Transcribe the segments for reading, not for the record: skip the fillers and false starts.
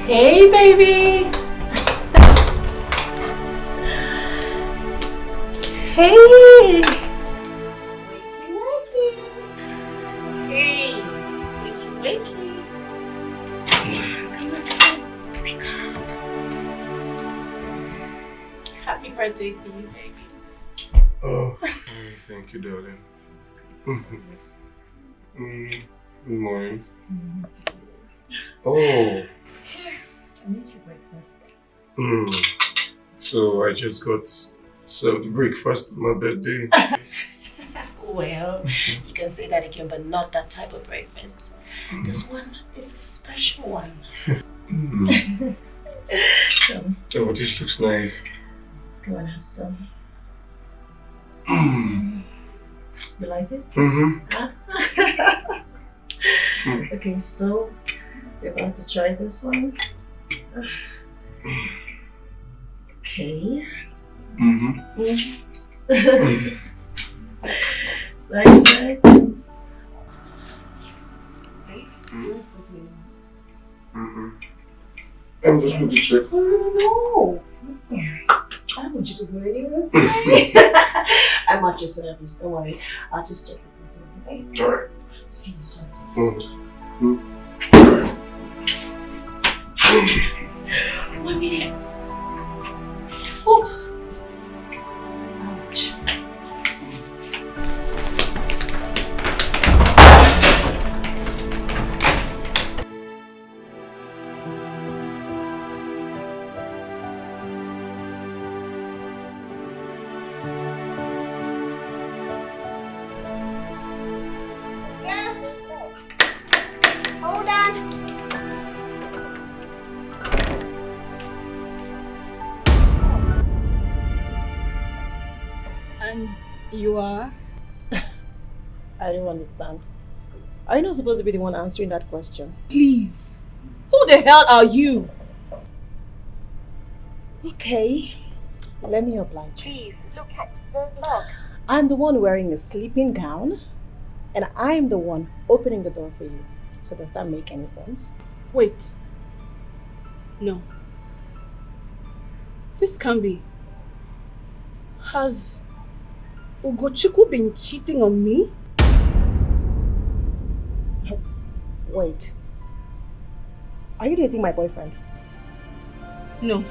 Hey, baby! Hey! Wakey, wakey! Hey! Wakey, wakey! Come on, wake up! Happy birthday to you, baby! Oh, thank you, darling. Good morning. Oh. Here, I made you breakfast. So I just got served breakfast on my birthday. Well, you can say that again, but not that type of breakfast. This one is a special one. Oh, this looks nice. Go and have some. You like it? Huh? Okay, so we're about to try this one. Okay. Like that. I'm just going to check. No. I don't want you to go anywhere today. I'm not just service, don't worry. I'll just check it myself, okay? Alright. See you soon. 1 minute. Oof. Ouch. You are? I don't understand. Are you not supposed to be the one answering that question? Please. Who the hell are you? Okay. Let me oblige. Please look at the log. I'm the one wearing a sleeping gown, and I'm the one opening the door for you. So does that make any sense? Wait. No. This can't be. Has Ugochukwu been cheating on me? Wait. Are you dating my boyfriend? No.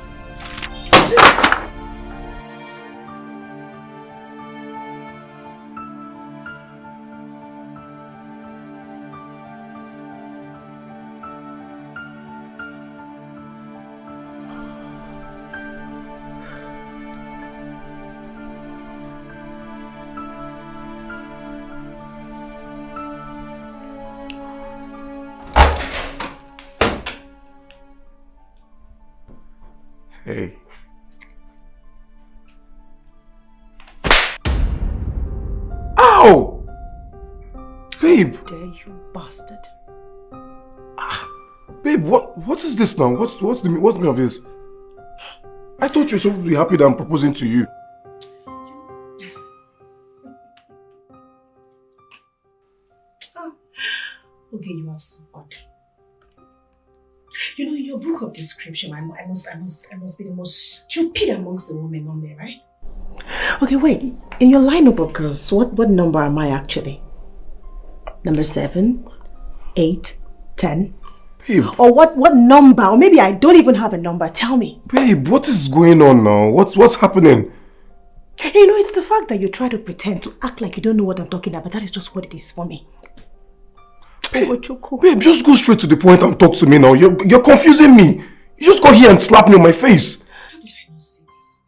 Hey. Ow! Babe! How dare you, bastard? Babe, what is this now? What's the meaning of this? I thought you were supposed to be happy that I'm proposing to you. Okay, you have suffered. You know, in your book of description, I must be the most stupid amongst the women on there, right? Okay, wait. In your lineup of girls, what number am I actually? Number 7, 8, 10? Babe. Or what number? Or maybe I don't even have a number. Tell me. Babe, what is going on now? What's happening? You know, it's the fact that you try to pretend to act like you don't know what I'm talking about. That is just what it is for me. Babe, just go straight to the point and talk to me now. You're confusing me. You just got here and slapped me on my face. How did I not see this?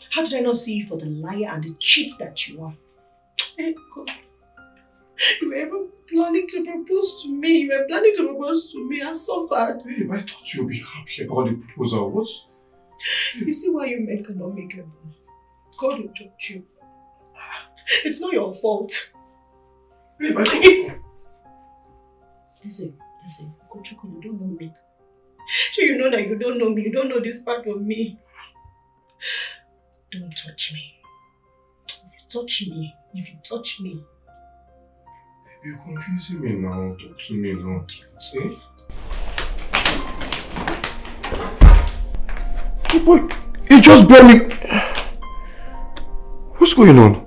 How did I not see you for the liar and the cheat that you are? Hey, God. You were even planning to propose to me. You were planning to propose to me. I suffered. Babe, I thought you'd be happy about the proposal. What's... You see why you men cannot make heaven? God will judge you. It's not your fault. Babe, I thought... Listen, Kochuku, you don't know me. So you know that you don't know me. You don't know this part of me. Don't touch me. If you touch me. You're confusing me now. Talk to me now. See? But you just brought me... What's going on?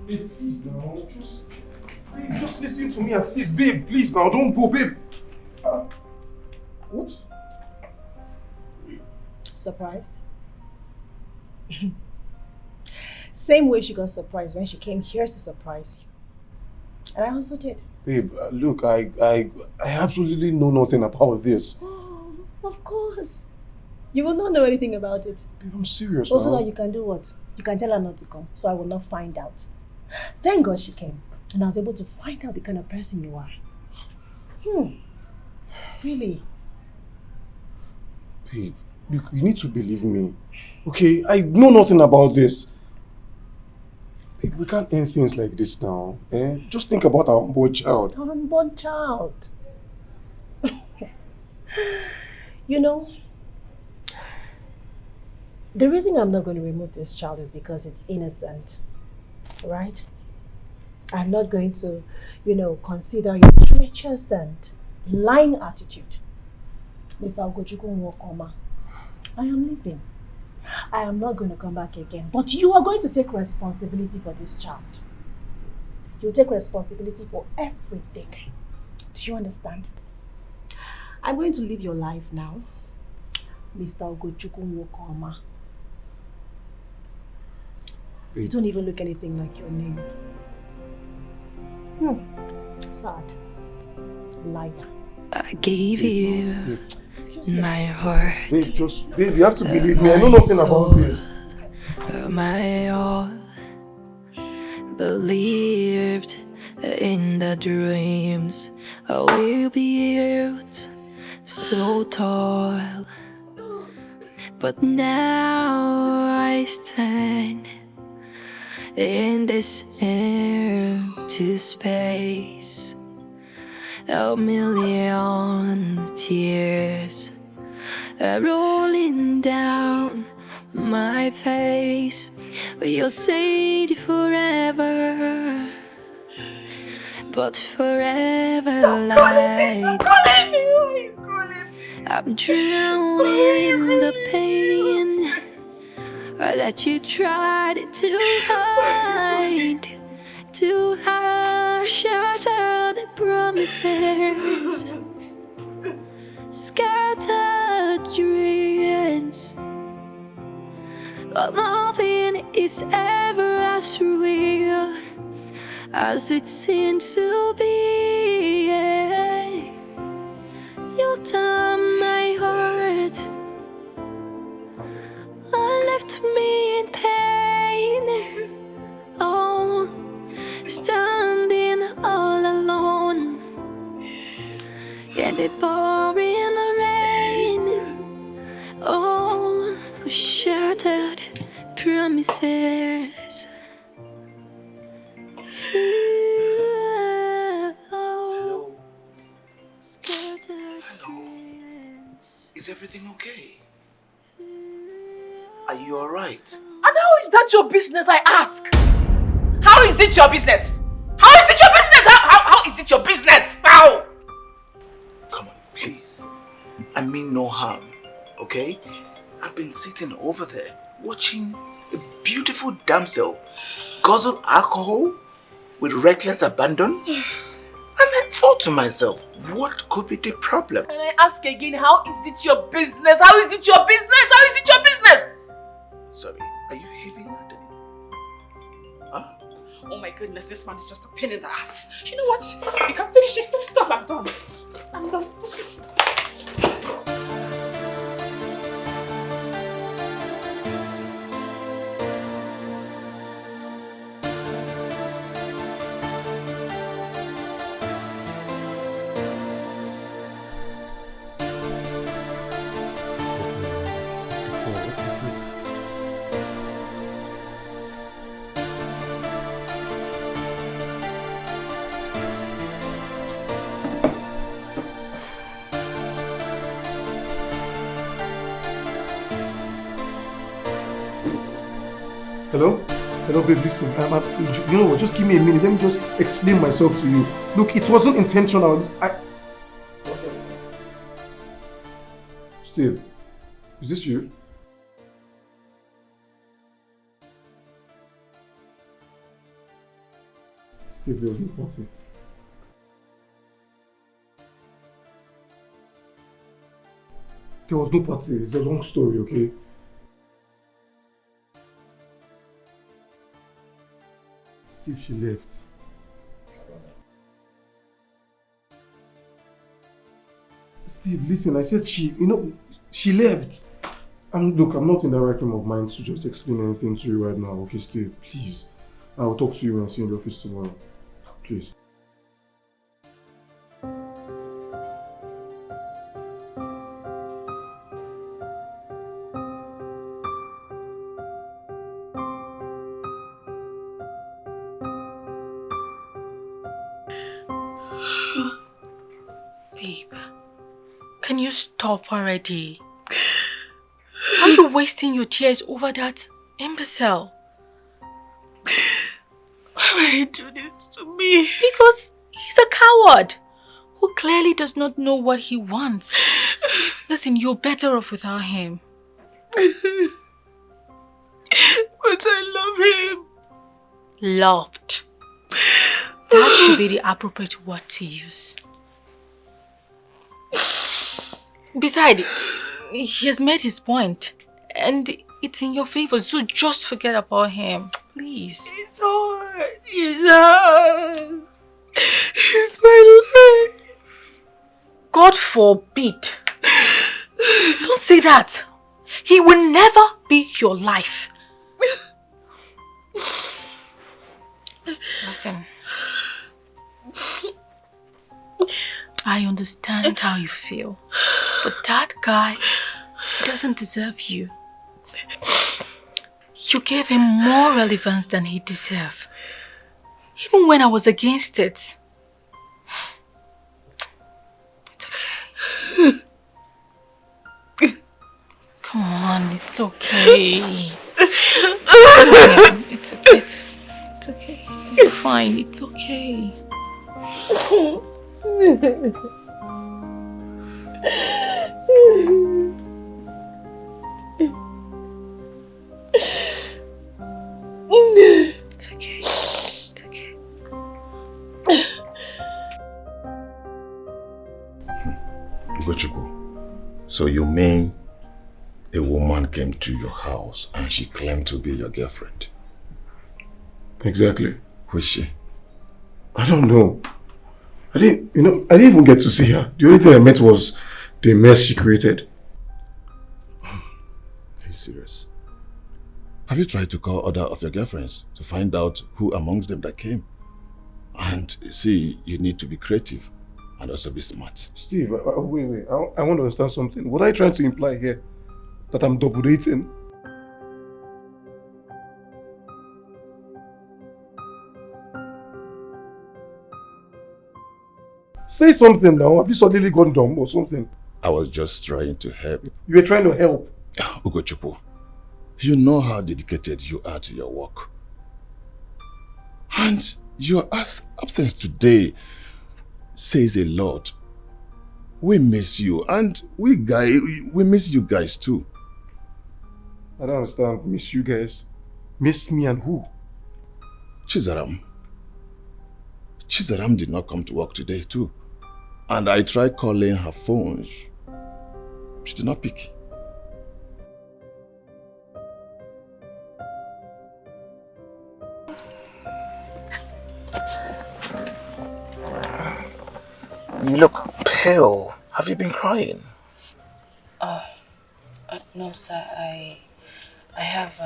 Babe, please now, just listen to me at least, babe, please now, don't go, babe. What? Surprised? Same way she got surprised when she came here to surprise you. And I also did. Babe, look, I absolutely know nothing about this. Oh, of course. You will not know anything about it. Babe, I'm serious also now. That you can do what? You can tell her not to come, so I will not find out. Thank God she came, and I was able to find out the kind of person you are. Really? Babe, you need to believe me. Okay, I know nothing about this. Babe, we can't end things like this now. Eh? Just think about our unborn child. Our unborn child. You know, the reason I'm not going to remove this child is because it's innocent, right? I'm not going to, consider your treacherous and lying attitude. Mr. Ugochukwu Nwokoma, I am leaving. I am not going to come back again, but you are going to take responsibility for this child. You take responsibility for everything. Do you understand? I'm going to live your life now, Mr. Ugochukwu Nwokoma. You don't even look anything like your name. Sad. Liar. I gave you my heart. Babe, you have to believe me. I know nothing about this. My all. Believed in the dreams I will built so tall. But now I stand in this empty space, a million tears are rolling down my face. We'll say it forever, but forever light. I'm drowning in the pain that you tried to hide, shatter the promises, scattered dreams. But nothing is ever as real as it seems to be. You turned my heart, left me in pain. Oh, standing all alone in the pouring rain. Oh, shattered promises. Oh, scattered dreams. Is everything okay? Are you alright? And how is that your business, I ask? How is it your business? How is it your business? How is it your business? How? Come on, please. I mean no harm, okay? I've been sitting over there watching a beautiful damsel guzzle alcohol with reckless abandon. And I thought to myself, what could be the problem? And I ask again, how is it your business? How is it your business? How is it your business? Sorry, are you heavy laden? Huh? Oh my goodness, this man is just a pain in the ass. You know what? You can finish it. Stop, I'm done. I'm done. Hello? Hello, babe, listen. You know what? Just give me a minute. Let me just explain myself to you. Look, it wasn't intentional. Steve, is this you? Steve, there was no party. There was no party. It's a long story, okay? Steve, she left. Steve, listen, I said she left. And look, I'm not in the right frame of mind to just explain anything to you right now, okay, Steve? Please. I'll talk to you when I see you in the office tomorrow. Please. Babe, can you stop already? Are you wasting your tears over that imbecile? Why would he do this to me? Because he's a coward who clearly does not know what he wants. Listen, you're better off without him. But I love him. Loved. That should be the appropriate word to use. Besides, he has made his point and it's in your favor, so just forget about him, please. It's hard. It's hard. It's my life. God forbid. Don't say that. He will never be your life. Listen. I understand how you feel, but that guy doesn't deserve you. You gave him more relevance than he deserved, even when I was against it. It's okay. Come on, it's okay. It's okay. It's okay. You're fine. It's okay. It's okay. It's okay. Ugochukwu, so you mean a woman came to your house and she claimed to be your girlfriend? Exactly. Who is she? I don't know. I didn't even get to see her. The only thing I met was the mess she created. Are you serious? Have you tried to call other of your girlfriends to find out who amongst them that came? And see, you need to be creative and also be smart. Steve, wait. I want to understand something. What are you trying to imply here? That I'm double dating? Say something now. Have you suddenly gone dumb or something? I was just trying to help. You were trying to help. Ugochukwu, you know how dedicated you are to your work. And your absence today says a lot. We miss you, and we miss you guys too. I don't understand. Miss you guys? Miss me and who? Chizaram. Chizaram did not come to work today too. And I tried calling her phone. She did not pick. You look pale. Have you been crying? No, sir. I have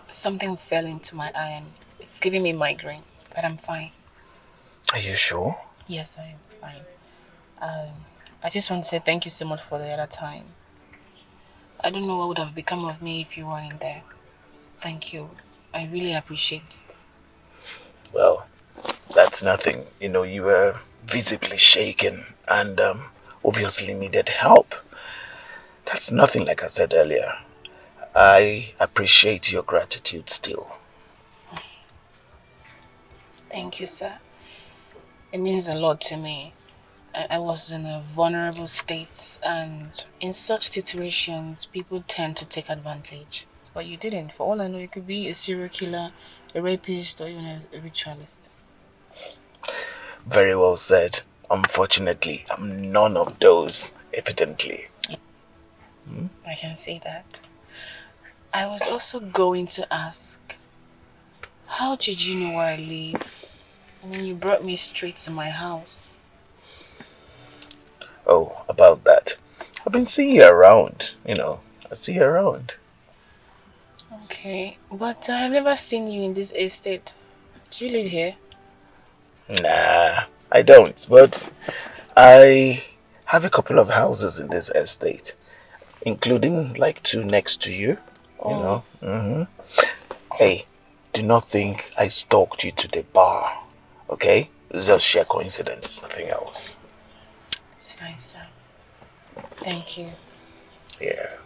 something fell into my eye and it's giving me migraine, but I'm fine. Are you sure? Yes, I am fine. I just want to say thank you so much for the other time. I don't know what would have become of me if you weren't there. Thank you. I really appreciate. Well, that's nothing. You know, you were visibly shaken and obviously needed help. That's nothing, like I said earlier. I appreciate your gratitude still. Thank you, sir. It means a lot to me. I was in a vulnerable state, and in such situations, people tend to take advantage. But you didn't. For all I know, you could be a serial killer, a rapist, or even a ritualist. Very well said. Unfortunately, I'm none of those, evidently. I can see that. I was also going to ask, how did you know where I live? I mean, you brought me straight to my house. Oh, about that. I've been seeing you around, I see you around. Okay, but I've never seen you in this estate. Do you live here? Nah, I don't, but I have a couple of houses in this estate, including like 2 next to you, Hey, do not think I stalked you to the bar, okay? It's just sheer coincidence, nothing else. It's fine, sir. Thank you. Yeah.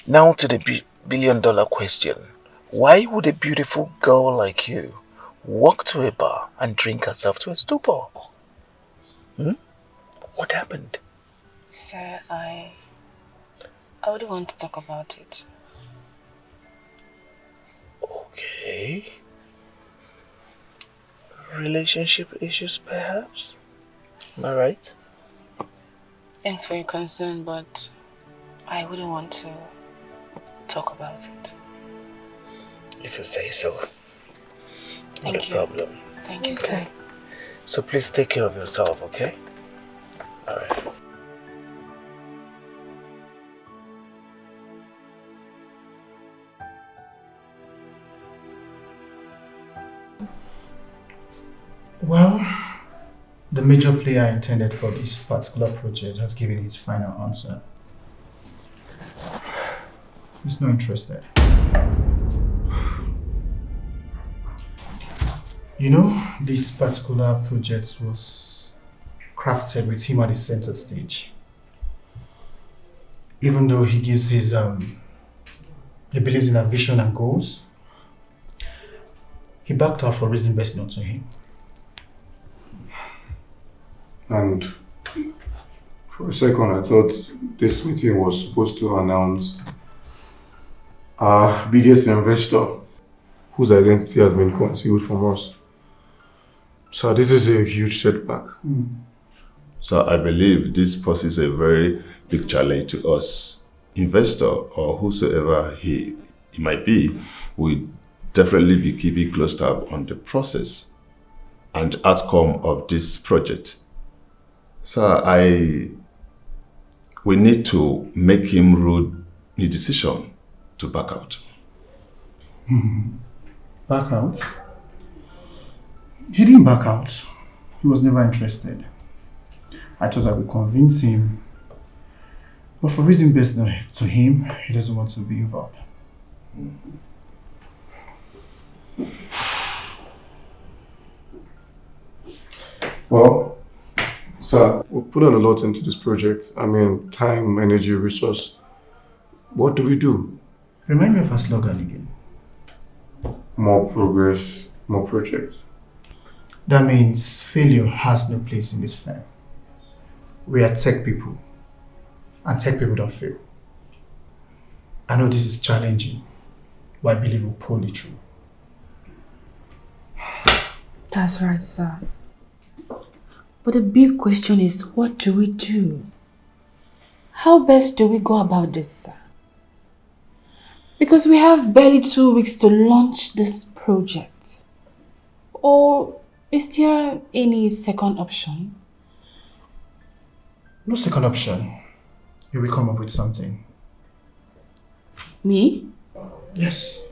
Now to the billion-dollar question. Why would a beautiful girl like you walk to a bar and drink herself to a stupor? What happened? Sir, I wouldn't want to talk about it. Okay. Relationship issues, perhaps? Am I right? Thanks for your concern, but I wouldn't want to talk about it. If you say so. Not a problem. Thank you, sir. So please take care of yourself, okay? Alright. Well, the major player intended for this particular project has given his final answer. He's not interested. You know, this particular project was crafted with him at the center stage. Even though he gives his, he believes in our vision and goals, he backed out for reasons best known to him. And for a second, I thought this meeting was supposed to announce our biggest investor, whose identity has been concealed from us. So this is a huge setback. So I believe this poses a very big challenge to us. Investor or whosoever he might be will definitely be keeping close tab on the process and outcome of this project. So we need to make him rule his decision to back out. Back out? He didn't back out. He was never interested. I thought I would convince him, but for reasons best known to him, he doesn't want to be involved. Well, sir, we've put on a lot into this project. I mean, time, energy, resource. What do we do? Remind me of our slogan again. More progress, more projects. That means failure has no place in this firm. We are tech people, and tech people don't fail. I know this is challenging, but I believe we'll pull it through. That's right, sir. But the big question is, what do we do? How best do we go about this, sir? Because we have barely 2 weeks to launch this project. Or is there any second option? No second option. You will come up with something. Me? Yes.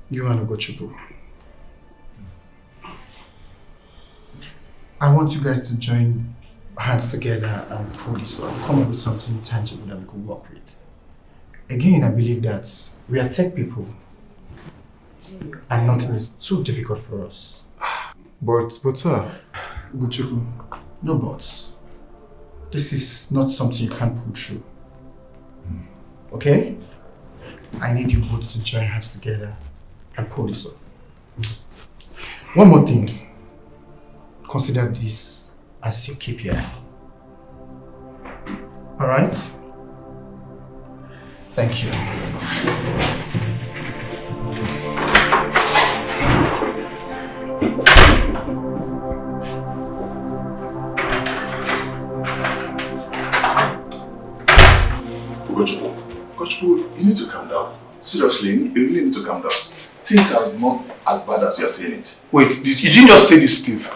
You and Ugochukwu. I want you guys to join hands together and pull this off. Come up with something tangible that we could work with. Again, I believe that we are tech people and nothing is too difficult for us. But sir. Ugochukwu, no buts. This is not something you can't pull through. Okay? I need you both to join hands together and pull this off. One more thing. Consider this as your KPI. Alright? Thank you. Coach, you need to calm down. Seriously, you really need to calm down. Things are not as bad as you're saying it. Wait, you didn't just say this, Steve.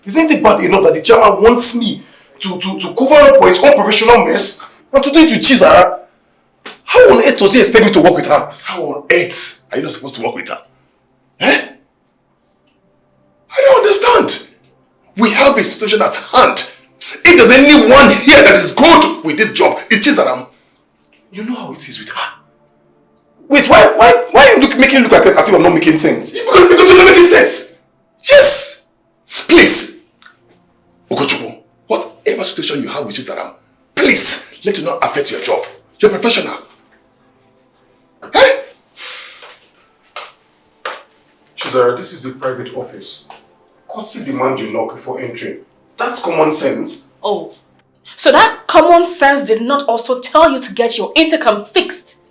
Isn't it bad enough that the chairman wants me to cover up for his own professional mess and to do it with Chizara? How on earth does he expect me to work with her? How on earth are you not supposed to work with her? Eh? I don't understand. We have a situation at hand. If there's anyone here that is good with this job, it's Chizaram. You know how it is with her. Wait, why are you making it look like as if I'm not making sense? Because you're not making sense. Yes. Please. Ugochukwu, whatever situation you have with Chizaram, please let it not affect your job. You're professional. Eh? Chizara, this is a private office. Courtesy demand you knock before entering. That's common sense. Oh, so that common sense did not also tell you to get your intercom fixed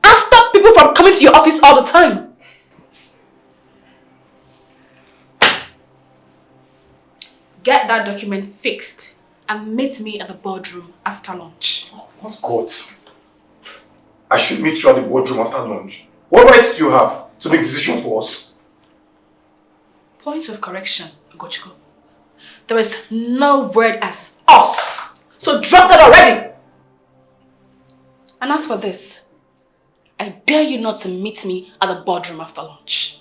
and stop people from coming to your office all the time? Get that document fixed and meet me at the boardroom after lunch. What God? I should meet you at the boardroom after lunch. What right do you have to make decisions for us? Point of correction, Ugochukwu. There is no word as us. So drop that already. And as for this, I dare you not to meet me at the boardroom after lunch.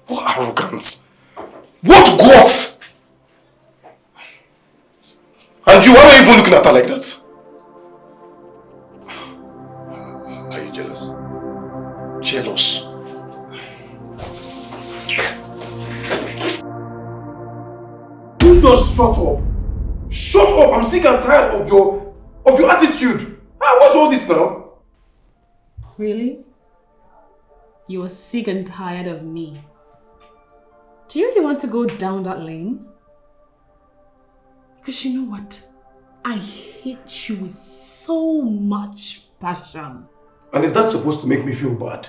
What arrogance! What guts! And you, why are you even looking at her like that? Are you jealous? Jealous. You just shut up. Shut up! I'm sick and tired of your attitude. What's all this now? Really? You are sick and tired of me. Do you really want to go down that lane? Because you know what? I hate you with so much passion. And is that supposed to make me feel bad?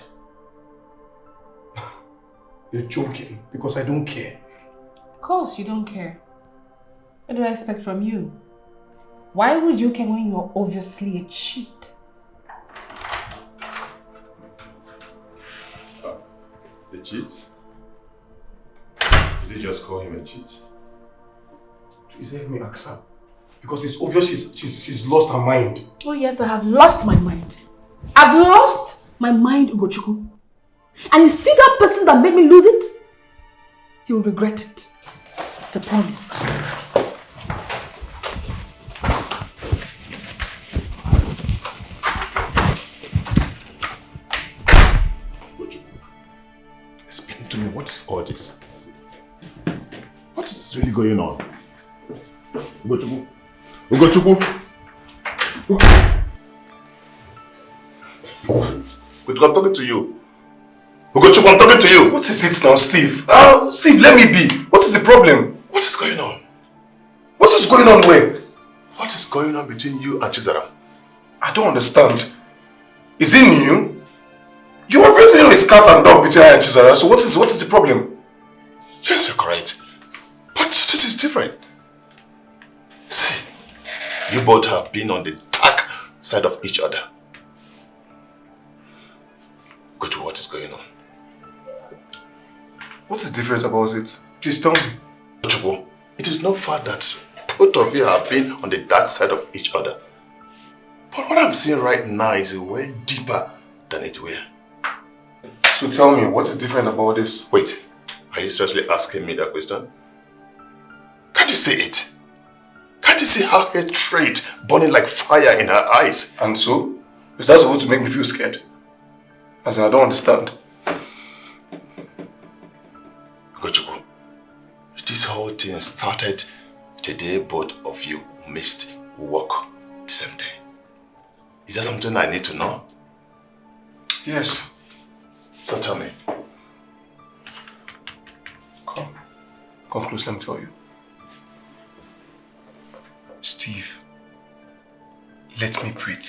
You're joking because I don't care. Of course you don't care. What do I expect from you? Why would you care when you're obviously a cheat? A cheat? Did you just call him a cheat? Please help me ask her. Because it's obvious she's lost her mind. Oh yes, I have lost my mind. I've lost my mind, Ugochukwu. And you see that person that made me lose it? You'll regret it. It's a promise. Explain to me, what is all this? What is really going on? Ugochukwu? Ugochukwu? Ugochukwu, I'm talking to you. Ugochukwu, I'm talking to you. What is it now, Steve? Steve, let me be. What is the problem? What is going on? What is going on where? What is going on between you and Chizaram? I don't understand. Is it new? You obviously know it's cat and dog between her and Chizara, so what is the problem? Yes, you're correct. But this is different. See, you both have been on the dark side of each other. Go to what is going on. What is different about it? Please tell me. Chukwu, it is not fact that both of you have been on the dark side of each other. But what I'm seeing right now is way deeper than it were. So tell me, what is different about this? Wait, are you seriously asking me that question? Can't you see it? Can't you see her hatred burning like fire in her eyes? And so? Is that supposed to make me feel scared? As in, I don't understand. Ugochukwu, this whole thing started the day both of you missed work the same day. Is that something I need to know? Yes. So tell me. Come. Come close, let me tell you. Steve, let me breathe.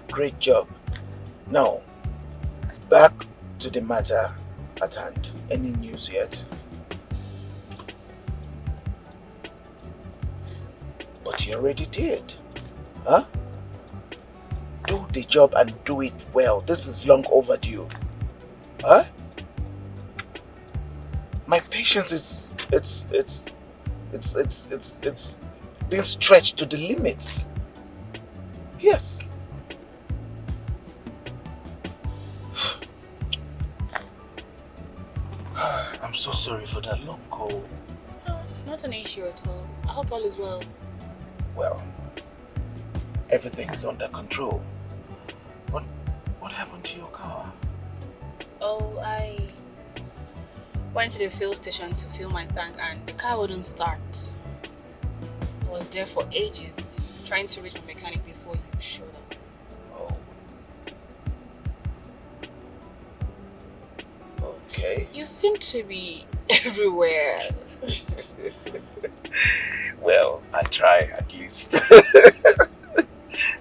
Great job. Now, back to the matter at hand. Any news yet? But you already did. Huh? Do the job and do it well. This is long overdue. Huh? My patience is being stretched to the limits. Yes. I'm so sorry for that long call. No, not an issue at all. I hope all is well. Well, everything is under control. What happened to your car? Oh, I went to the fuel station to fill my tank and the car wouldn't start. I was there for ages, trying to reach my mechanic before you showed up. Oh. Okay. You seem to be everywhere. Well, I try at least.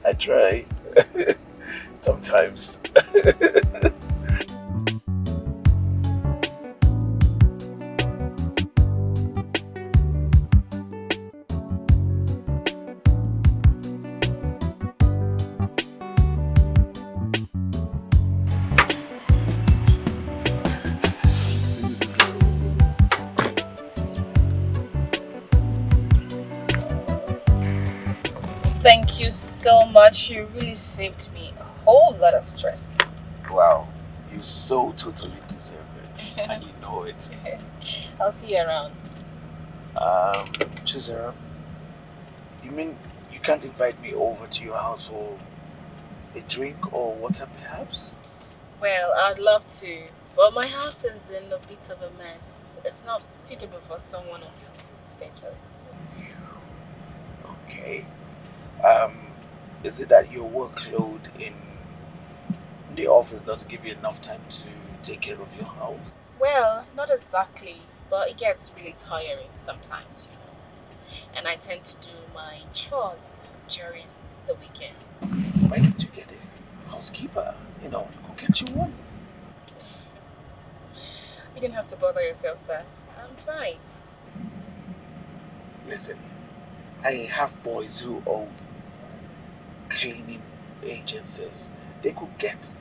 I try. Sometimes. Thank you so much. You really saved me a whole lot of stress. Wow, you so totally deserve it. And you know it. I'll see you around. Chisera, you mean you can't invite me over to your house for a drink or water perhaps? Well, I'd love to, but my house is in a bit of a mess. It's not suitable for someone of your status. Okay. Is it that your workload in the office doesn't give you enough time to take care of your house? Well, not exactly, but it gets really tiring sometimes, you know. And I tend to do my chores during the weekend. Why don't you get a housekeeper? You know, go get you one. You didn't have to bother yourself, sir. I'm fine. Listen, I have boys who own cleaning agencies. They could get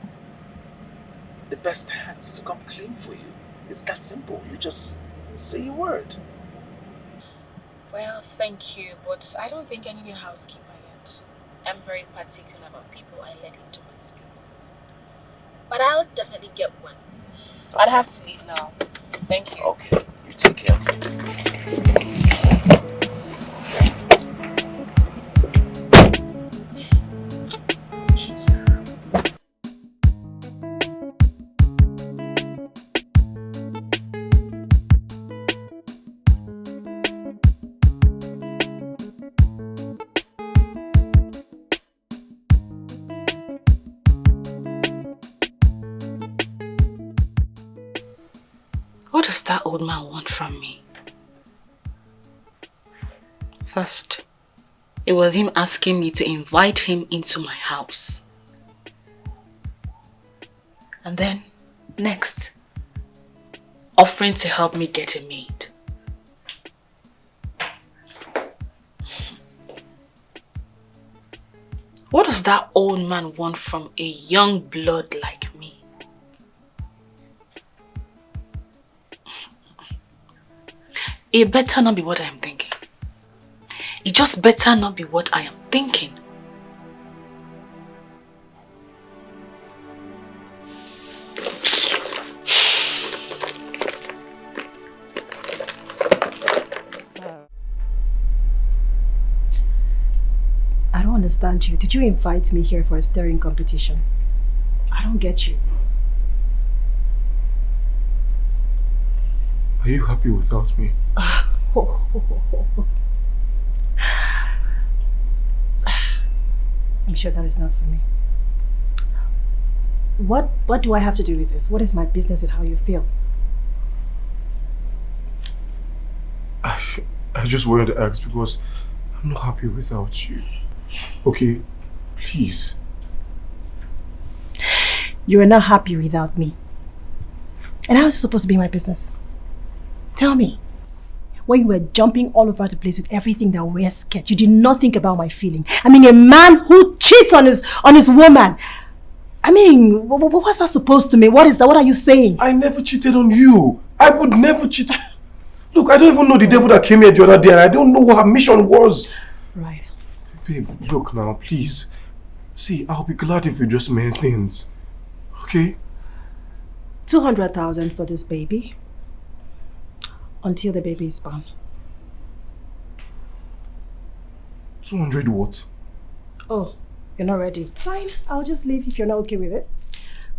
the best hands to come clean for you. It's that simple. You just say a word. Well, thank you, but I don't think I need a housekeeper yet. I'm very particular about people I let into my space. But I'll definitely get one. I'd have to leave now. Thank you. Okay, you take care, okay? What does that old man want from me? First, it was him asking me to invite him into my house. And then, next, offering to help me get a maid. What does that old man want from a young blood like me? It better not be what I am thinking. It just better not be what I am thinking. don't understand you. Did you invite me here for a staring competition? I don't get you. Are you happy without me? I'm sure that is not for me. What do I have to do with this? What is my business with how you feel? I just wanted to ask because I'm not happy without you. Okay, please. You are not happy without me. And how is it supposed to be my business? Tell me. When you were jumping all over the place with everything that we're scared, you did not think about my feeling. I mean, a man who cheats on his woman. I mean, what's that supposed to mean? What is that? What are you saying? I never cheated on you. I would never cheat. Look, I don't even know the devil that came here the other day and I don't know what her mission was. Right. Babe, look now, please. See, I'll be glad if you just mend things. Okay? 200,000 for this baby. Until the baby is born. 200 what? Oh, you're not ready. Fine, I'll just leave if you're not okay with it.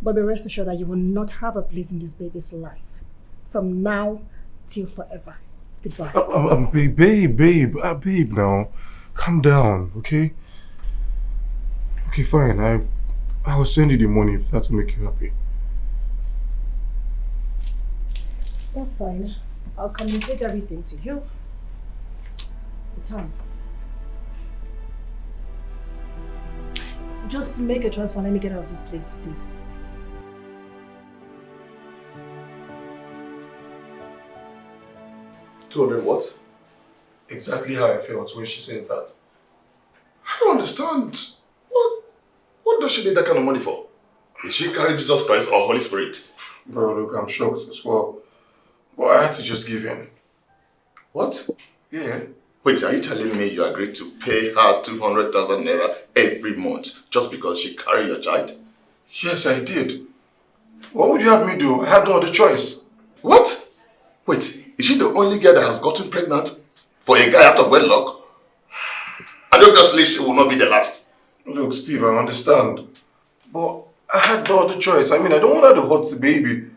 But be rest assured that you will not have a place in this baby's life. From now till forever. Goodbye. Babe now. Calm down, okay? Okay, fine. I'll send you the money if that will make you happy. That's fine. I'll communicate everything to you. The time. Just make a transfer. Let me get out of this place, please. $200 what? Exactly how I felt when she said that. I don't understand. What does she need that kind of money for? Is she carrying Jesus Christ or Holy Spirit? Bro, look, I'm shocked as well. But I had to just give in. What? Yeah. Wait, are you telling me you agreed to pay her 200,000 naira every month just because she carried your child? Yes, I did. What would you have me do? I had no other choice. What? Wait, is she the only girl that has gotten pregnant for a guy out of wedlock? And obviously she will not be the last. Look, Steve, I understand. But I had no other choice. I mean, I don't want her to hurt the baby.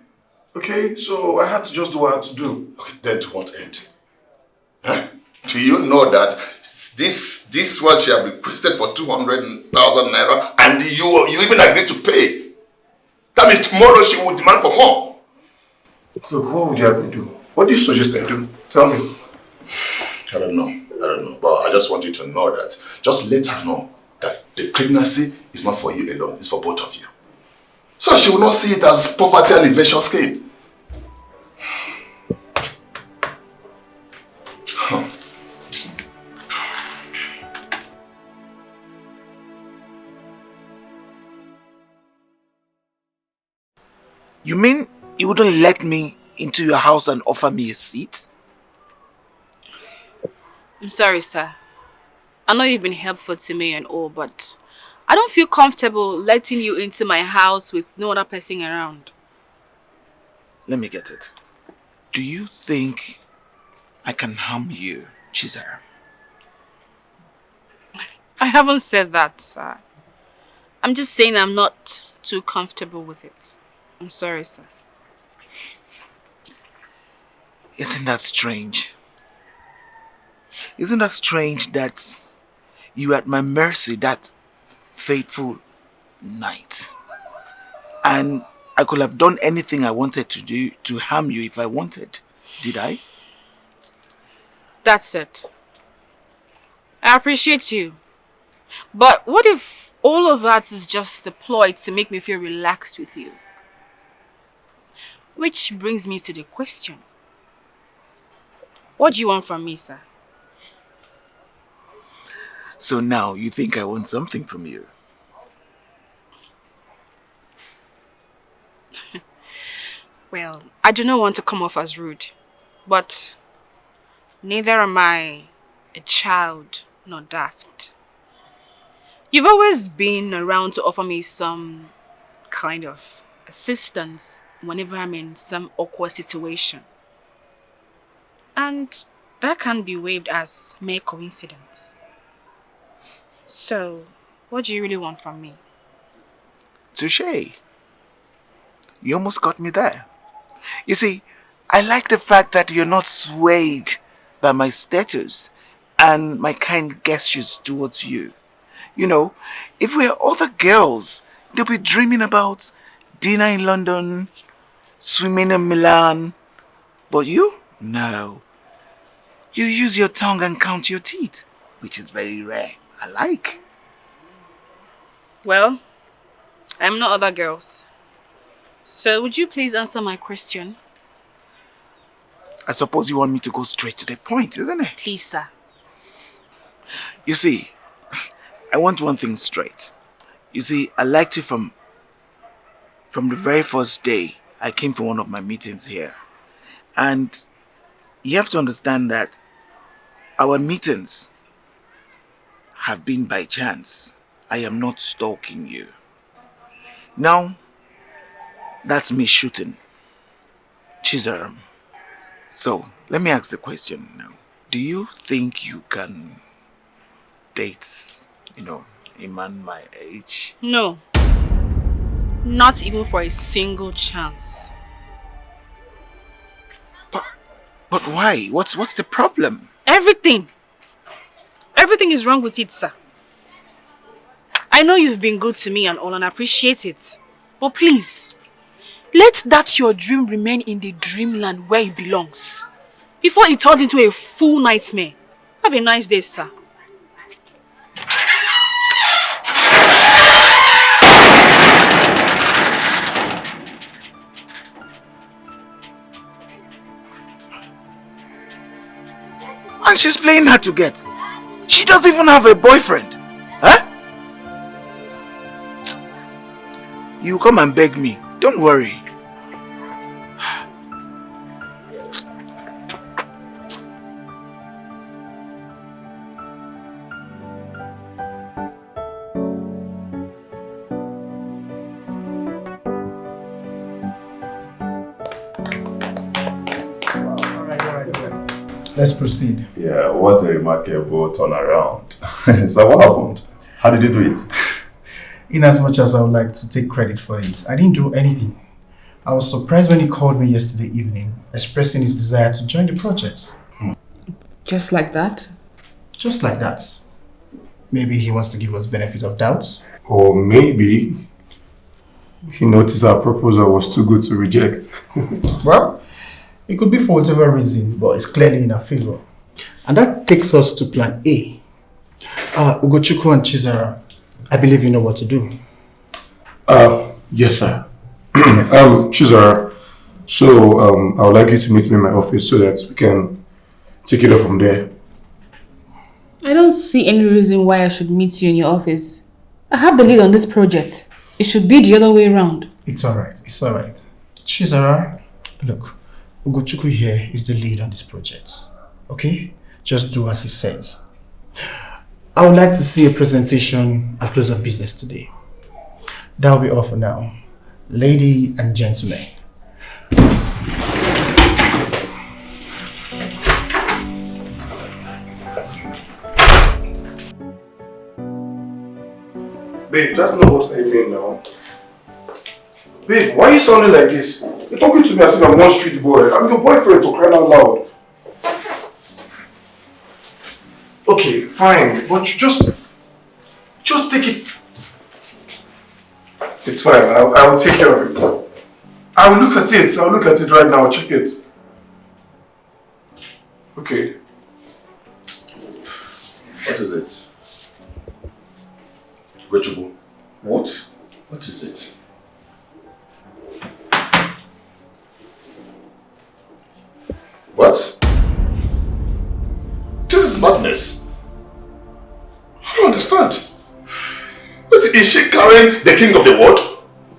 Okay, so I had to just do what I had to do. Okay, then to what end? Huh? Do you know that this one she had requested for 200,000 naira and you even agreed to pay? That means tomorrow she will demand for more. Look, what would you have me do? What do you suggest I do? Tell me. I don't know. But I just want you to know that. Just let her know that the pregnancy is not for you alone. It's for both of you. So she will not see it as poverty alleviation scheme. You mean you wouldn't let me into your house and offer me a seat? I'm sorry, sir. I know you've been helpful to me and all, but I don't feel comfortable letting you into my house with no other person around. Let me get it. Do you think I can harm you, Chizara? I haven't said that, sir. I'm just saying I'm not too comfortable with it. I'm sorry, sir. Isn't that strange? Isn't that strange that you were at my mercy that fateful night? And I could have done anything I wanted to do to harm you if I wanted. Did I? That's it. I appreciate you. But what if all of that is just a ploy to make me feel relaxed with you? Which brings me to the question. What do you want from me, sir? So now you think I want something from you? Well, I do not want to come off as rude, but neither am I a child nor daft. You've always been around to offer me some kind of assistance whenever I'm in some awkward situation. And that can be waived as mere coincidence. So, what do you really want from me? Touché. You almost got me there. You see, I like the fact that you're not swayed by my status and my kind gestures towards you. You know, if we're other girls, they'll be dreaming about dinner in London, swimming in Milan. But you? No. You use your tongue and count your teeth, which is very rare. I like. Well, I'm not other girls. So would you please answer my question? I suppose you want me to go straight to the point, isn't it? Please, sir. You see, I want one thing straight. You see, I liked you from the very first day I came for one of my meetings here. And you have to understand that our meetings have been by chance. I am not stalking you. Now, that's me shooting. Chizaram. So, let me ask the question now. Do you think you can date, a man my age? No. Not even for a single chance. But why? What's the problem? Everything. Everything is wrong with it, sir. I know you've been good to me and all, and I appreciate it. But please, let that your dream remain in the dreamland where it belongs, before it turns into a full nightmare. Have a nice day, sir. And she's playing hard to get. She doesn't even have a boyfriend. Huh? You come and beg me. Don't worry. Let's proceed. Yeah, what a remarkable turnaround. So what happened? How did you do it? In as much as I would like to take credit for it, I didn't do anything. I was surprised when he called me yesterday evening, expressing his desire to join the project. Just like that? Just like that. Maybe he wants to give us benefit of doubts. Or maybe he noticed our proposal was too good to reject. Well, it could be for whatever reason, but it's clearly in our favor. And that takes us to plan A. Ugochukwu and Chizara, I believe you know what to do. Yes, sir. Chizara, so I would like you to meet me in my office so that we can take it up from there. I don't see any reason why I should meet you in your office. I have the lead on this project. It should be the other way around. It's alright, it's alright. Chizara, look, Ugochukwu here is the lead on this project. Okay? Just do as he says. I would like to see a presentation at close of business today. That will be all for now. Ladies and gentlemen. Babe, that's not what I mean now. Babe, why are you sounding like this? You're talking to me as if I'm one street boy. I'm your boyfriend, for crying out loud. Okay, fine, but you just take it. It's fine, I will take care of it. I will look at it right now, check it. Okay. What is it? Gochubu. What? What is it? What? This is madness. I don't understand. What is she carrying the king of the world?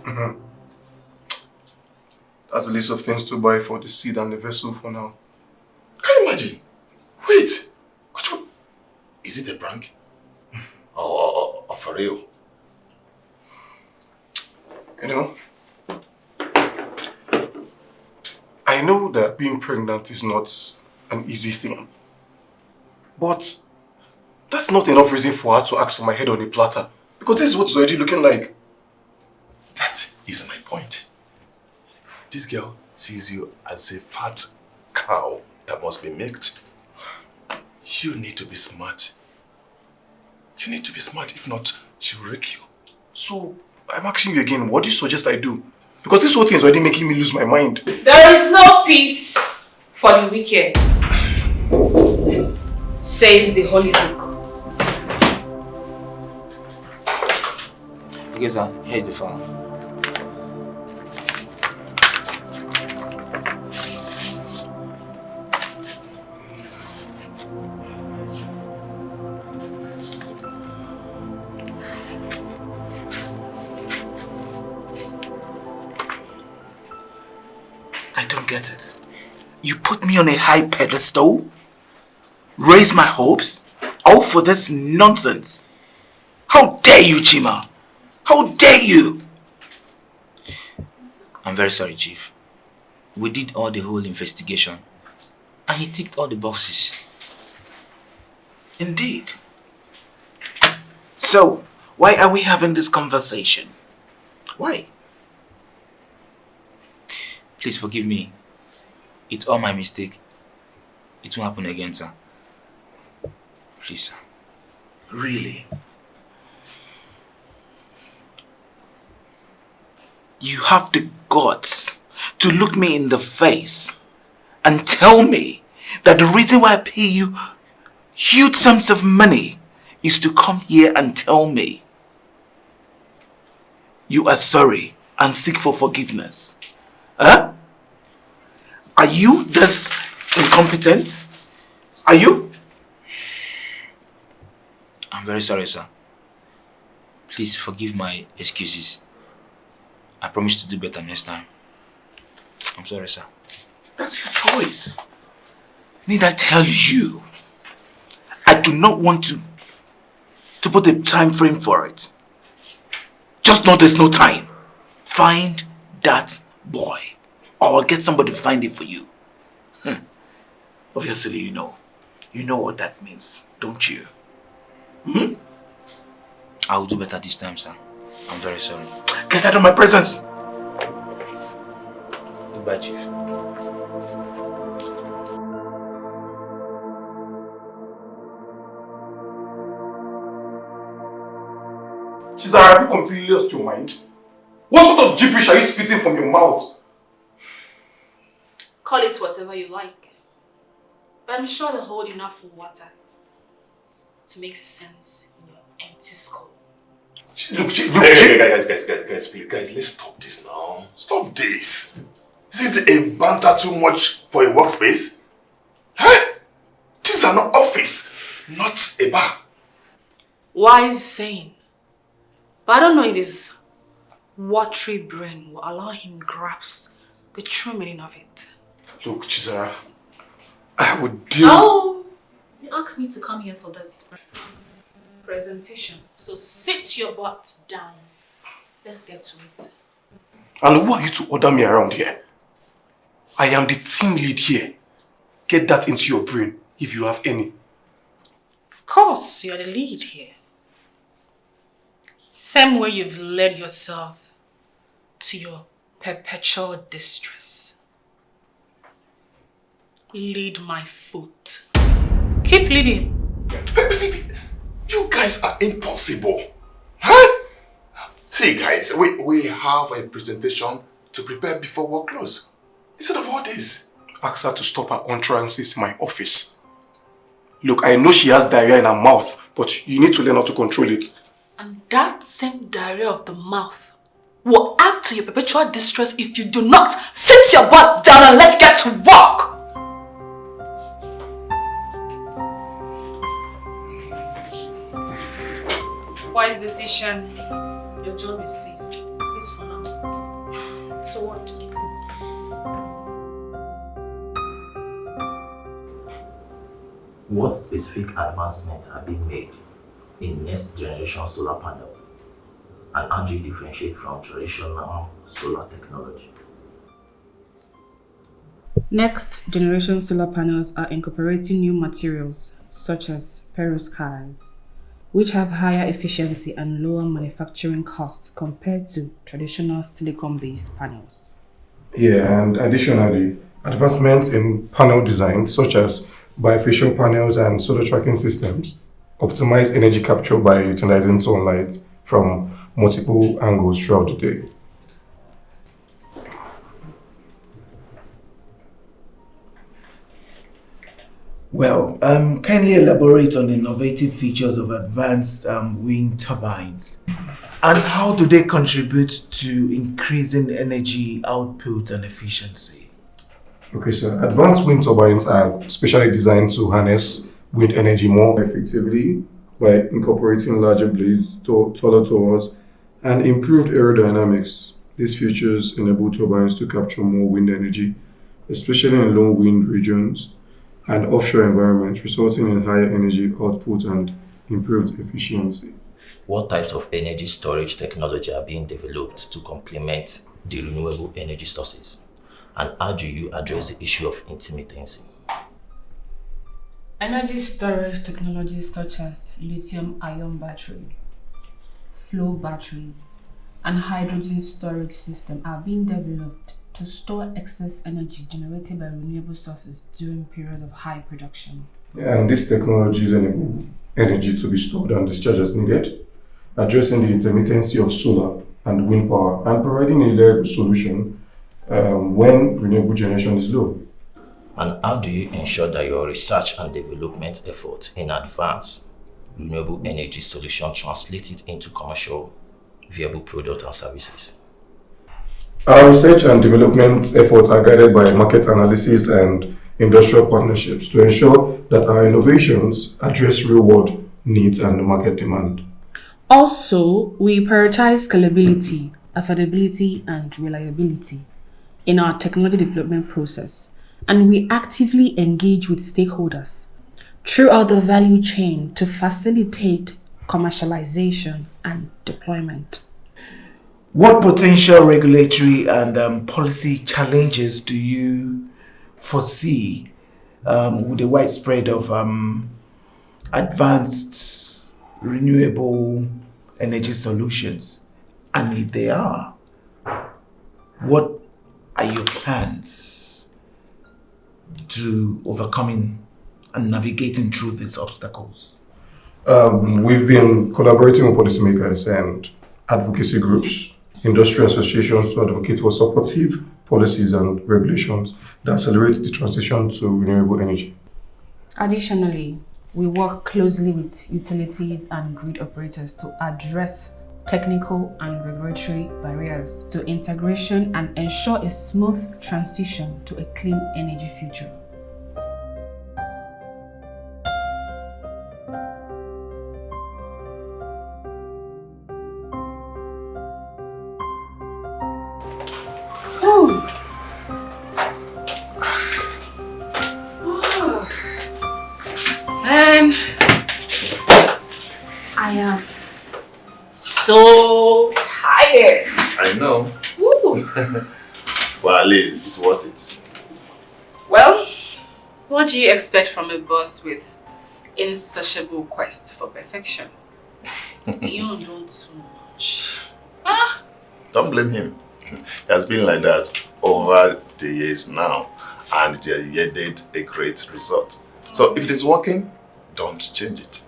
Mm-hmm. That's a list of things to buy for the seed and the vessel for now. Can you imagine? Wait. Is it a prank? Or for real? You know, I know that being pregnant is not an easy thing. But That's not enough reason for her to ask for my head on a platter. Because this is what it's already looking like. That is my point. This girl sees you as a fat cow that must be milked. You need to be smart. You need to be smart, if not, she will wreck you. So, I'm asking you again, what do you suggest I do? Because this whole thing is already making me lose my mind. There is no peace for the wicked, says the Holy Book. Okay, sir, here's the file. I don't get it. You put me on a high pedestal, raise my hopes, all for this nonsense. How dare you, Chima? How dare you? I'm very sorry, Chief. We did all the whole investigation and he ticked all the boxes. Indeed. So, why are we having this conversation? Why? Please forgive me. It's all my mistake. It won't happen again, sir. Please, sir. Really? You have the guts to look me in the face and tell me that the reason why I pay you huge sums of money is to come here and tell me you are sorry and seek for forgiveness. Huh? Are you this incompetent? Are you? I'm very sorry, sir. Please forgive my excuses. I promise to do better next time. I'm sorry, sir. That's your choice. Need I tell you? I do not want to put a time frame for it. Just know there's no time. Find that boy. Or I'll get somebody to find it for you. Obviously, you know. You know what that means, don't you? Hmm? I will do better this time, sir. I'm very sorry. Get out of my presence! Goodbye, Chief. Chizara, have you completely lost your mind? What sort of gibberish are you spitting from your mouth? Call it whatever you like. But I'm sure they hold enough water to make sense in your empty skull. Look, guys, please, guys, let's stop this now. Stop this. Isn't a banter too much for a workspace? Huh? This is an office, not a bar. Wise saying. But I don't know if his watery brain will allow him grasp the true meaning of it. Look, Chizara, I would deal... Oh! You asked me to come here for this presentation. So sit your butt down. Let's get to it. And who are you to order me around here? I am the team lead here. Get that into your brain, if you have any. Of course, you're the lead here. Same way you've led yourself to your perpetual distress. Lead my foot. Keep leading. You guys are impossible. Huh? See guys, we have a presentation to prepare before work close. Instead of all this. Ask her to stop her utterances in my office. Look, I know she has diarrhea in her mouth, but you need to learn how to control it. And that same diarrhea of the mouth will add to your perpetual distress if you do not sit your butt down and let's get to work. Wise decision. Your job is safe. At least for now. So what? What specific advancements are being made in next generation solar panel? And how do you differentiate from traditional solar technology? Next generation solar panels are incorporating new materials such as perovskites, which have higher efficiency and lower manufacturing costs compared to traditional silicon-based panels. Yeah, and additionally, advancements in panel design such as bifacial panels and solar tracking systems optimize energy capture by utilizing sunlight from multiple angles throughout the day. Well, kindly elaborate on the innovative features of advanced wind turbines and how do they contribute to increasing energy output and efficiency? Okay, so advanced wind turbines are specially designed to harness wind energy more effectively by incorporating larger blades, taller towers, and improved aerodynamics. These features enable turbines to capture more wind energy, especially in low wind regions and offshore environments, resulting in higher energy output and improved efficiency. What types of energy storage technology are being developed to complement the renewable energy sources? And how do you address the issue of intermittency? Energy storage technologies such as lithium-ion batteries, flow batteries, and hydrogen storage systems are being developed to store excess energy generated by renewable sources during periods of high production. And these technologies enable energy to be stored and discharged as needed, addressing the intermittency of solar and wind power and providing a reliable solution when renewable generation is low. And how do you ensure that your research and development efforts in advanced renewable energy solution translate it into commercial viable products and services? Our research and development efforts are guided by market analysis and industrial partnerships to ensure that our innovations address real-world needs and market demand. Also, we prioritize scalability, affordability, and reliability in our technology development process, and we actively engage with stakeholders throughout the value chain to facilitate commercialization and deployment. What potential regulatory and policy challenges do you foresee with the widespread of advanced renewable energy solutions? And if they are, what are your plans to overcoming and navigating through these obstacles? We've been collaborating with policymakers and advocacy groups, industry associations to advocate for supportive policies and regulations that accelerate the transition to renewable energy. Additionally, we work closely with utilities and grid operators to address technical and regulatory barriers to integration and ensure a smooth transition to a clean energy future. And I am so tired. I know. Woo. But at least it's worth it. Well, what do you expect from a boss with insatiable quest for perfection? You know too much. Don't blame him. He has been like that over the years now, and it has yielded a great result. So if it is working, don't change it.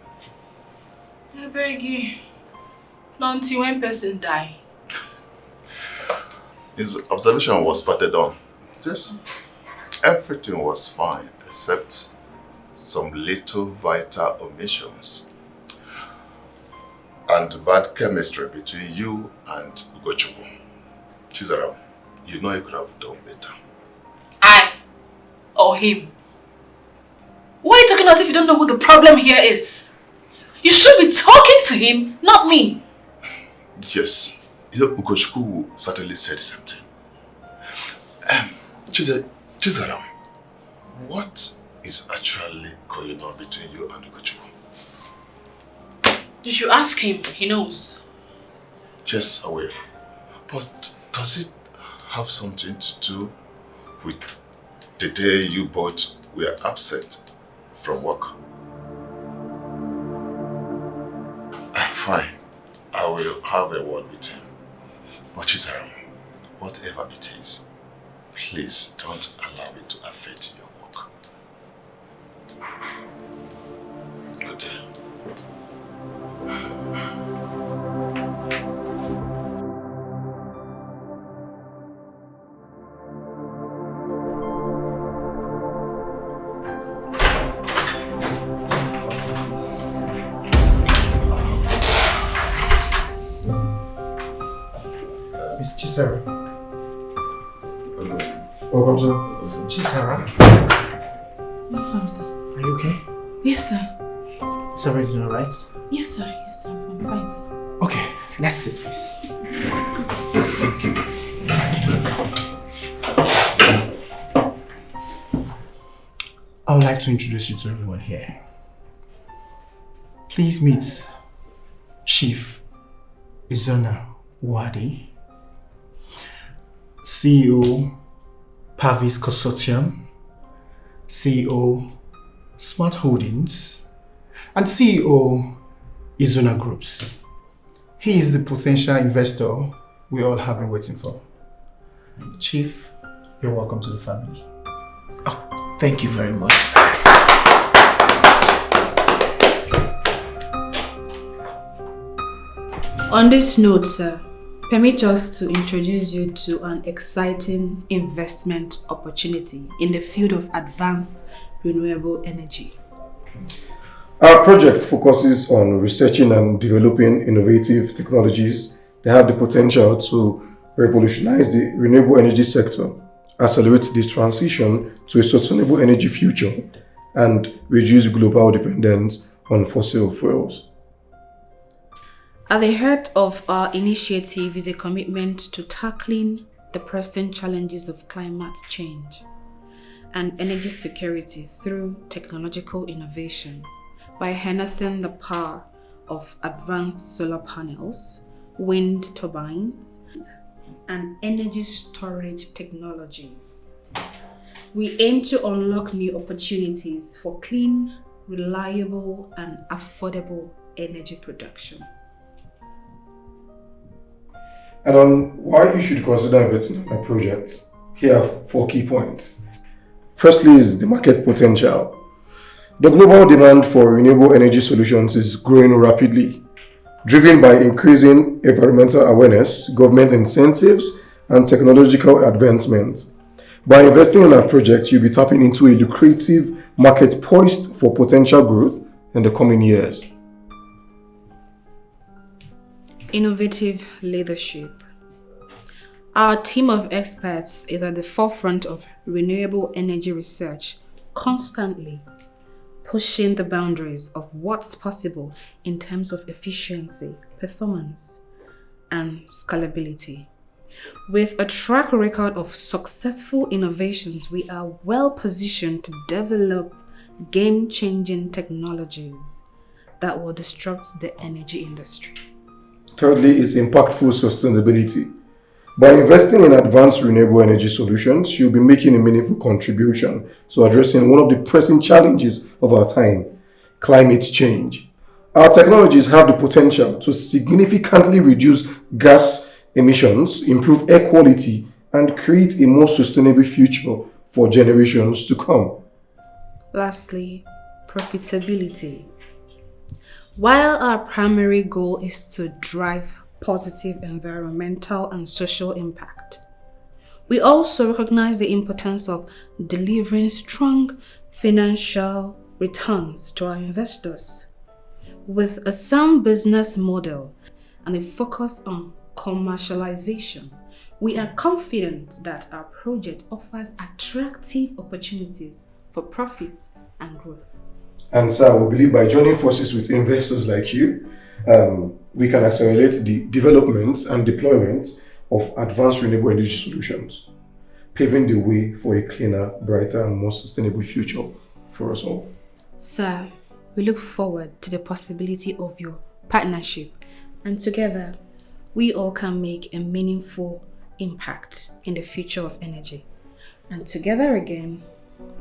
I beg you. Not until when person die. His observation was spotted on. Just everything was fine except some little vital omissions and bad chemistry between you and Ugochukwu. Chizaram, you know you could have done better. I or him? Why are you talking as if you don't know who the problem here is? You should be talking to him, not me. Yes, Ugochukwu certainly said something. Chizaram, what is actually going on between you and Ugochukwu? You should ask him, he knows. Yes, I will. But does it have something to do with the day you both were absent from work. Fine, I will have a word with him. But Chizaram, whatever it is, please don't allow it to affect your work. Good day. Miss Chisara. Welcome, sir. Chisara, Welcome, sir. are you okay? Yes, sir. Is everything alright? Yes, sir. Yes, sir. I'm fine, sir. Okay, let's sit, please. I would like to introduce you to everyone here. Please meet Chief Izona Wadi, CEO Pavis Consortium, CEO Smart Holdings, and CEO Izona Groups. He is the potential investor we all have been waiting for. Chief, you're welcome to the family. Oh, thank you very much. On this note, sir, permit us to introduce you to an exciting investment opportunity in the field of advanced renewable energy. Our project focuses on researching and developing innovative technologies that have the potential to revolutionize the renewable energy sector, accelerate the transition to a sustainable energy future, and reduce global dependence on fossil fuels. At the heart of our initiative is a commitment to tackling the pressing challenges of climate change and energy security through technological innovation by harnessing the power of advanced solar panels, wind turbines, and energy storage technologies. We aim to unlock new opportunities for clean, reliable, and affordable energy production. And on why you should consider investing in my project, here are 4 key points. Firstly is the market potential. The global demand for renewable energy solutions is growing rapidly, driven by increasing environmental awareness, government incentives, and technological advancement. By investing in our project, you'll be tapping into a lucrative market poised for potential growth in the coming years. Innovative leadership. Our team of experts is at the forefront of renewable energy research, constantly pushing the boundaries of what's possible in terms of efficiency, performance, and scalability. With a track record of successful innovations, we are well positioned to develop game-changing technologies that will disrupt the energy industry. Thirdly is impactful sustainability. By investing in advanced renewable energy solutions, you'll be making a meaningful contribution to addressing one of the pressing challenges of our time, climate change. Our technologies have the potential to significantly reduce gas emissions, improve air quality, and create a more sustainable future for generations to come. Lastly, profitability. While our primary goal is to drive positive environmental and social impact, we also recognize the importance of delivering strong financial returns to our investors. With a sound business model and a focus on commercialization, we are confident that our project offers attractive opportunities for profit and growth. And so we believe by joining forces with investors like you, we can accelerate the development and deployment of advanced renewable energy solutions, paving the way for a cleaner, brighter, and more sustainable future for us all. Sir, we look forward to the possibility of your partnership, and together, we all can make a meaningful impact in the future of energy. And together again,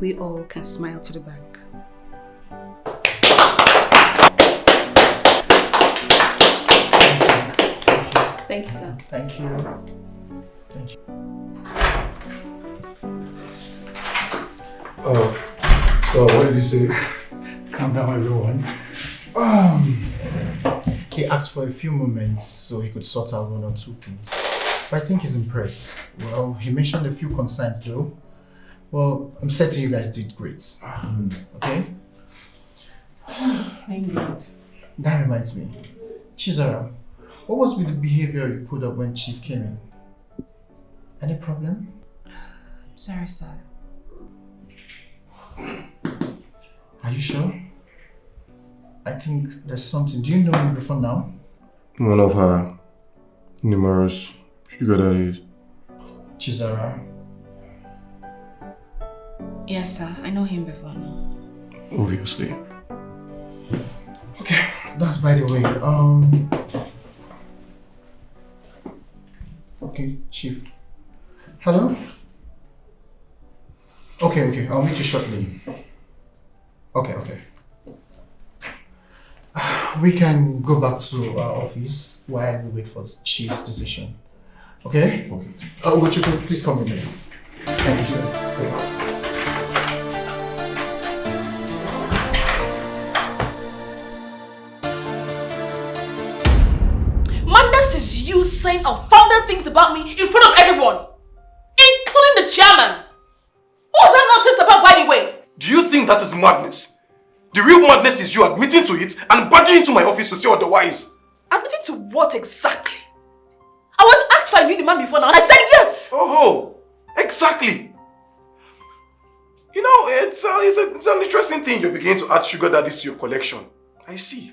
we all can smile to the bank. Thank you, sir. Thank you. Thank you. So what did he say? Calm down, everyone. He asked for a few moments so he could sort out one or two things. But I think he's impressed. Well, he mentioned a few concerns though. Well, I'm certain you guys did great. Okay? Thank God. That reminds me. Chizara, what was with the behavior you put up when Chief came in? Any problem? I'm sorry, sir. Are you sure? I think there's something. Do you know him before now? One of her numerous sugar daddies. Chizara? Yes, sir. I know him before now. Obviously. Okay, that's by the way. Okay, Chief. Hello? Okay, I'll meet you shortly. Okay. We can go back to our office while we wait for the Chief's decision. Okay? Would you please come with me? Thank you, sir. Madness is you saying unfounded things about me in front of everyone, including the chairman. What was that nonsense about, by the way? Do you think that is madness? The real madness is you admitting to it and barging into my office to say otherwise. Admitting to what exactly? I was asked if I knew the man before now and I said yes. Oh, exactly. You know, it's an interesting thing you're beginning to add sugar daddies to your collection. I see.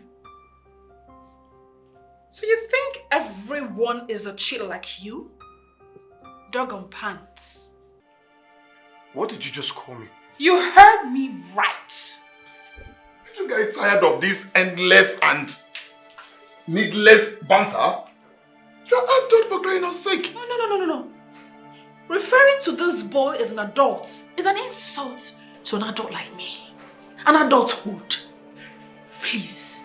So you think everyone is a cheater like you? Dog on pants. What did you just call me? You heard me right. You guys tired of this endless and needless banter? You're adult for crying out sake. No. Referring to this boy as an adult is an insult to an adult like me. An adulthood. Please,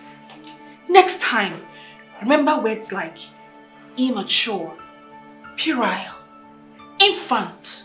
next time, remember words like immature, puerile, infant.